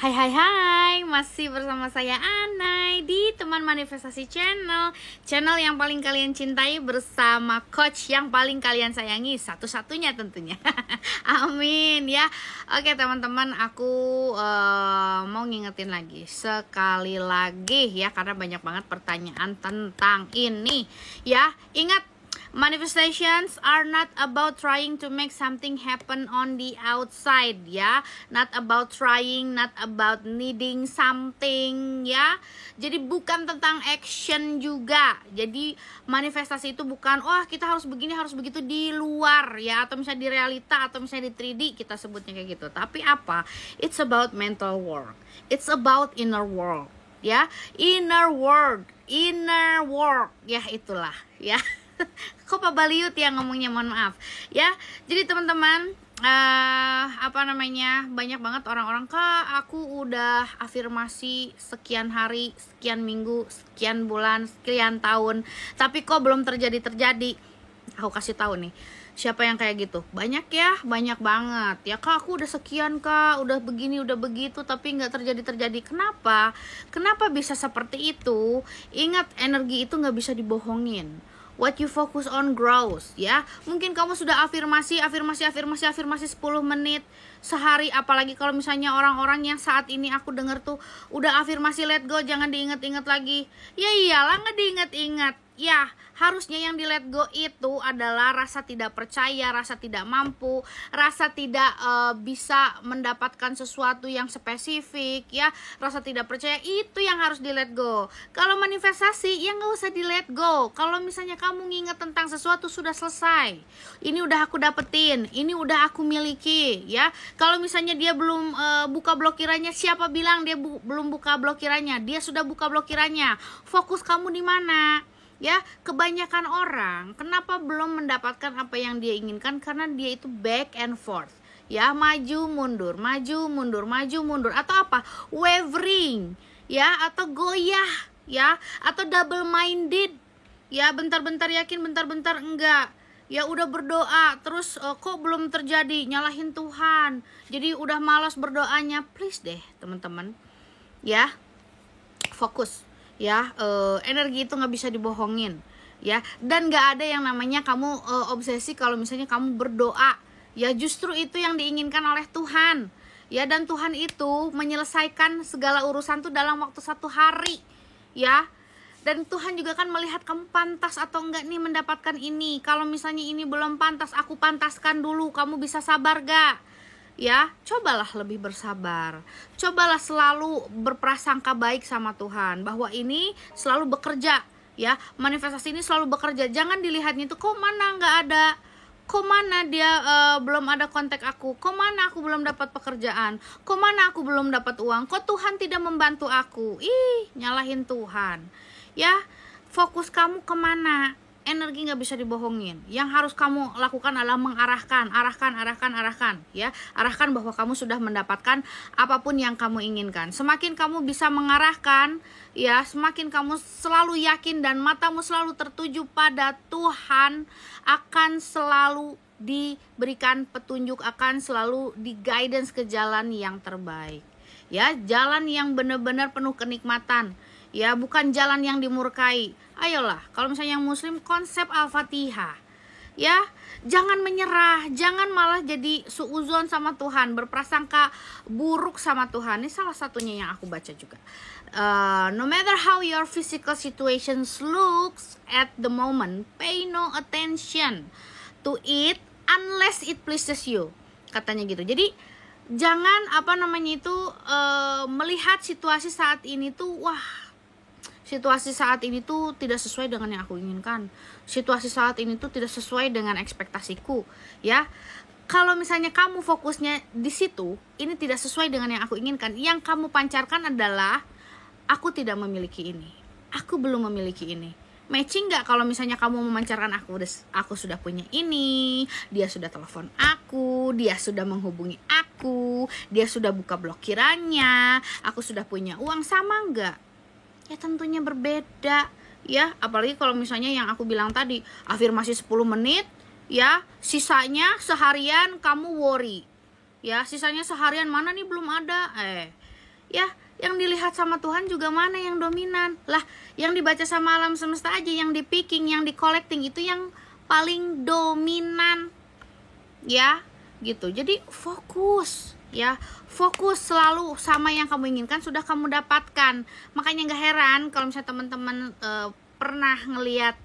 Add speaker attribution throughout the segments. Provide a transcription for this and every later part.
Speaker 1: Hai hai hai, masih bersama saya Anai di Teman Manifestasi Channel. Channel yang paling kalian cintai bersama coach yang paling kalian sayangi, satu-satunya tentunya. Amin ya. Oke teman-teman, aku mau ngingetin lagi sekali lagi ya, karena banyak banget pertanyaan tentang ini ya. Ingat, manifestations are not about trying to make something happen on the outside ya, not about trying, not about needing something ya. Jadi bukan tentang action juga. Jadi manifestasi itu bukan kita harus begini harus begitu di luar ya, atau misalnya di realita, atau misalnya di 3D kita sebutnya kayak gitu. Tapi apa? It's about mental work. It's about inner world ya, inner work ya, itulah ya. Kok Pak Baliut yang ngomongnya, mohon maaf ya. Jadi teman-teman, banyak banget orang-orang, Kak, aku udah afirmasi sekian hari, sekian minggu, sekian bulan, sekian tahun, tapi kok belum terjadi. Aku kasih tahu nih, siapa yang kayak gitu? Banyak ya, banyak banget ya. Kak, aku udah sekian, Kak, udah begini, udah begitu, tapi nggak terjadi. Kenapa bisa seperti itu? Ingat, energi itu nggak bisa dibohongin. What you focus on grows ya. Mungkin kamu sudah afirmasi 10 menit sehari, apalagi kalau misalnya orang-orang yang saat ini aku dengar tuh udah afirmasi let go, jangan diingat-ingat lagi. Ya iyalah, nggak diingat-ingat. Ya, harusnya yang di let go itu adalah rasa tidak percaya, rasa tidak mampu, rasa tidak bisa mendapatkan sesuatu yang spesifik ya, rasa tidak percaya, itu yang harus di let go. Kalau manifestasi ya nggak usah di let go. Kalau misalnya kamu nginget tentang sesuatu, sudah selesai, ini udah aku dapetin, ini udah aku miliki ya. Kalau misalnya dia belum buka blokirannya, siapa bilang dia belum buka blokirannya? Dia sudah buka blokirannya. Fokus kamu di mana? Ya, kebanyakan orang kenapa belum mendapatkan apa yang dia inginkan? Karena dia itu back and forth ya, maju mundur, atau apa? Wavering ya, atau goyah ya, atau double minded ya, bentar-bentar yakin, bentar-bentar enggak. Ya udah berdoa terus kok belum terjadi, nyalahin Tuhan. Jadi udah malas berdoanya. Please deh teman-teman ya, fokus ya. Energi itu nggak bisa dibohongin ya, dan nggak ada yang namanya kamu obsesi kalau misalnya kamu berdoa ya. Justru itu yang diinginkan oleh Tuhan ya, dan Tuhan itu menyelesaikan segala urusan tuh dalam waktu 1 hari ya. Dan Tuhan juga kan melihat kamu pantas atau enggak nih mendapatkan ini. Kalau misalnya ini belum pantas, aku pantaskan dulu, kamu bisa sabar gak? Ya, cobalah lebih bersabar. Cobalah selalu berprasangka baik sama Tuhan, bahwa ini selalu bekerja ya. Manifestasi ini selalu bekerja. Jangan dilihatnya itu, kok mana nggak ada, kok mana dia belum ada kontak aku, kok mana aku belum dapat pekerjaan, kok mana aku belum dapat uang, kok Tuhan tidak membantu aku. Nyalahin Tuhan ya. Fokus kamu kemana? Energi nggak bisa dibohongin. Yang harus kamu lakukan adalah mengarahkan, arahkan ya. Arahkan bahwa kamu sudah mendapatkan apapun yang kamu inginkan. Semakin kamu bisa mengarahkan ya, semakin kamu selalu yakin dan matamu selalu tertuju pada Tuhan, akan selalu diberikan petunjuk, akan selalu di guidance ke jalan yang terbaik ya, jalan yang benar-benar penuh kenikmatan ya, bukan jalan yang dimurkai. Ayolah, kalau misalnya yang muslim, konsep Al-Fatihah ya. Jangan menyerah, jangan malah jadi suuzon sama Tuhan, berprasangka buruk sama Tuhan. Ini salah satunya yang aku baca juga. No matter how your physical situations looks at the moment, pay no attention to it unless it pleases you, katanya gitu. Jadi jangan melihat situasi saat ini tuh, situasi saat ini tuh tidak sesuai dengan yang aku inginkan. Situasi saat ini tuh tidak sesuai dengan ekspektasiku ya. Kalau misalnya kamu fokusnya di situ, ini tidak sesuai dengan yang aku inginkan. Yang kamu pancarkan adalah, aku tidak memiliki ini, aku belum memiliki ini. Matching nggak kalau misalnya kamu memancarkan aku sudah punya ini, dia sudah telepon aku, dia sudah menghubungi aku, dia sudah buka blokirannya, aku sudah punya uang, sama nggak? Ya tentunya berbeda ya. Apalagi kalau misalnya yang aku bilang tadi, afirmasi 10 menit ya, sisanya seharian kamu worry ya, sisanya seharian mana nih belum ada. Ya, yang dilihat sama Tuhan juga mana yang dominan. Lah, yang dibaca sama alam semesta aja, yang di picking, yang di collecting itu yang paling dominan. Ya, gitu. Jadi fokus, ya. Fokus selalu sama yang kamu inginkan sudah kamu dapatkan. Makanya gak heran kalau misalnya teman-teman pernah ngeliat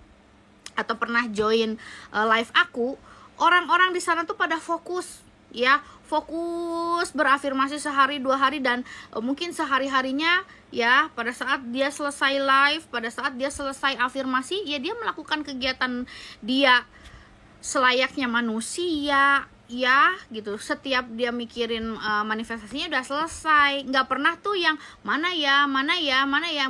Speaker 1: atau pernah join live aku, orang-orang di sana tuh pada fokus, ya, fokus berafirmasi sehari 2 hari dan mungkin sehari-harinya, ya, pada saat dia selesai live, pada saat dia selesai afirmasi, ya dia melakukan kegiatan dia selayaknya manusia, ya, gitu. Setiap dia mikirin manifestasinya udah selesai. Nggak pernah tuh yang mana ya.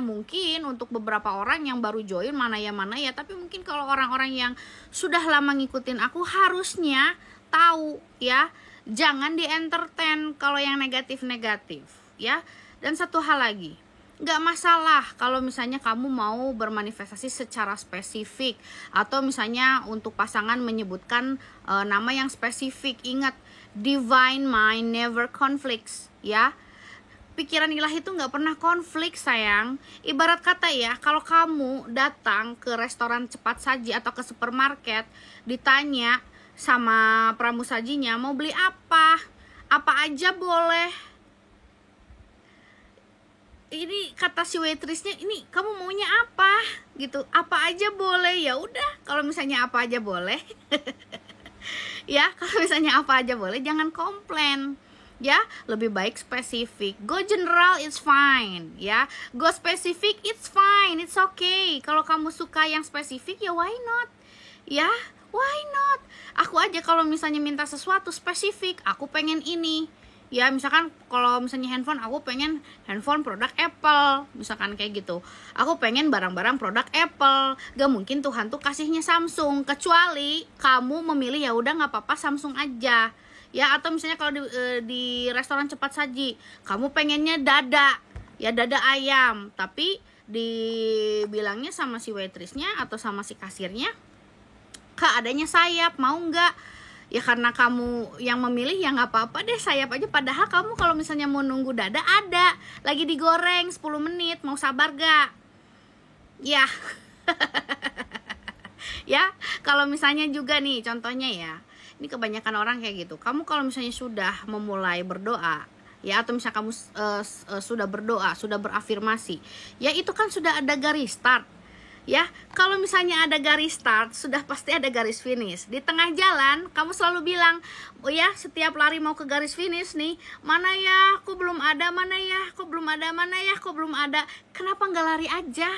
Speaker 1: Mungkin untuk beberapa orang yang baru join mana ya. Tapi mungkin kalau orang-orang yang sudah lama ngikutin aku harusnya tahu, ya. Jangan di-entertain kalau yang negatif-negatif, ya. Dan satu hal lagi, nggak masalah kalau misalnya kamu mau bermanifestasi secara spesifik, atau misalnya untuk pasangan menyebutkan nama yang spesifik. Ingat, divine mind never conflicts, ya. Pikiran ilahi itu nggak pernah konflik, sayang. Ibarat kata ya, kalau kamu datang ke restoran cepat saji atau ke supermarket, ditanya sama pramusajinya mau beli apa aja boleh. Ini kata si waitressnya, ini kamu maunya apa gitu, apa aja boleh. Ya udah, kalau misalnya apa aja boleh ya, kalau misalnya apa aja boleh, jangan komplain, ya. Lebih baik spesifik. Go general it's fine, ya. Go spesifik it's fine, it's okay. Kalau kamu suka yang spesifik, ya why not, ya, why not. Aku aja kalau misalnya minta sesuatu spesifik, aku pengen ini, ya. Misalkan kalau misalnya handphone, aku pengen handphone produk Apple, misalkan kayak gitu. Aku pengen barang-barang produk Apple. Gak mungkin Tuhan tuh kasihnya Samsung, kecuali kamu memilih ya udah nggak apa-apa Samsung aja, ya. Atau misalnya kalau di restoran cepat saji, kamu pengennya dada, ya, dada ayam, tapi dibilangnya sama si waitressnya atau sama si kasirnya, Kak, adanya sayap, mau nggak? Ya karena kamu yang memilih, ya nggak apa-apa deh sayap aja. Padahal kamu kalau misalnya mau nunggu dada, ada lagi digoreng 10 menit, mau sabar gak? Ya ya, kalau misalnya juga nih contohnya, ya, ini kebanyakan orang kayak gitu. Kamu kalau misalnya sudah memulai berdoa, ya, atau misalnya kamu sudah berdoa, sudah berafirmasi, ya, itu kan sudah ada garis start, ya. Kalau misalnya ada garis start, sudah pasti ada garis finish. Di tengah jalan kamu selalu bilang, oh ya, setiap lari mau ke garis finish nih, mana ya, kok belum ada, mana ya, kok belum ada, mana ya, kok belum ada. Kenapa nggak lari aja?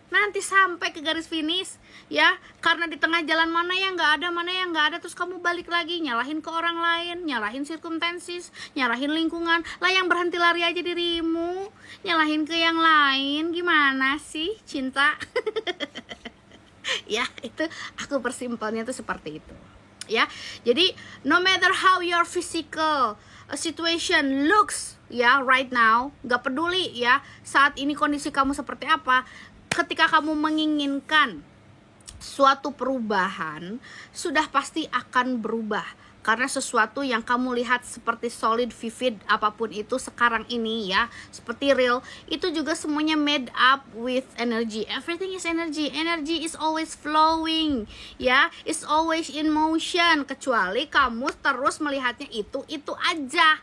Speaker 1: Nanti sampai ke garis finish, ya. Karena di tengah jalan mana yang nggak ada, terus kamu balik lagi nyalahin ke orang lain, nyalahin circumstances, nyalahin lingkungan. Lah, yang berhenti lari aja dirimu, nyalahin ke yang lain. Gimana sih cinta? Ya, itu aku persimpelnya tuh seperti itu, ya. Jadi no matter how your physical situation looks, ya, right now, gak peduli, ya, saat ini kondisi kamu seperti apa, ketika kamu menginginkan suatu perubahan, sudah pasti akan berubah. Karena sesuatu yang kamu lihat seperti solid, vivid, apapun itu sekarang ini, ya, seperti real, itu juga semuanya made up with energy. Everything is energy. Energy is always flowing, ya, is always in motion. Kecuali kamu terus melihatnya itu aja,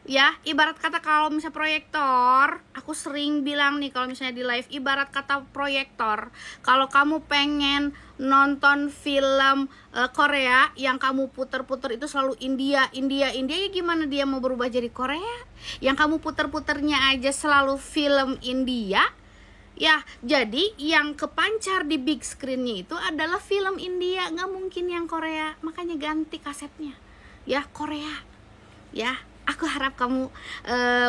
Speaker 1: ya. Ibarat kata kalau misalnya proyektor, aku sering bilang nih kalau misalnya di live, ibarat kata proyektor. Kalau kamu pengen nonton film Korea, yang kamu puter-puter itu selalu India, ya gimana dia mau berubah jadi Korea? Yang kamu puter-puternya aja selalu film India, ya. Jadi yang kepancar di big screen-nya itu adalah film India, nggak mungkin yang Korea. Makanya ganti kasetnya, ya, Korea, ya. Aku harap kamu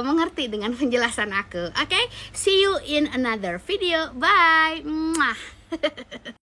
Speaker 1: mengerti dengan penjelasan aku. Oke, see you in another video. Bye. Mwah.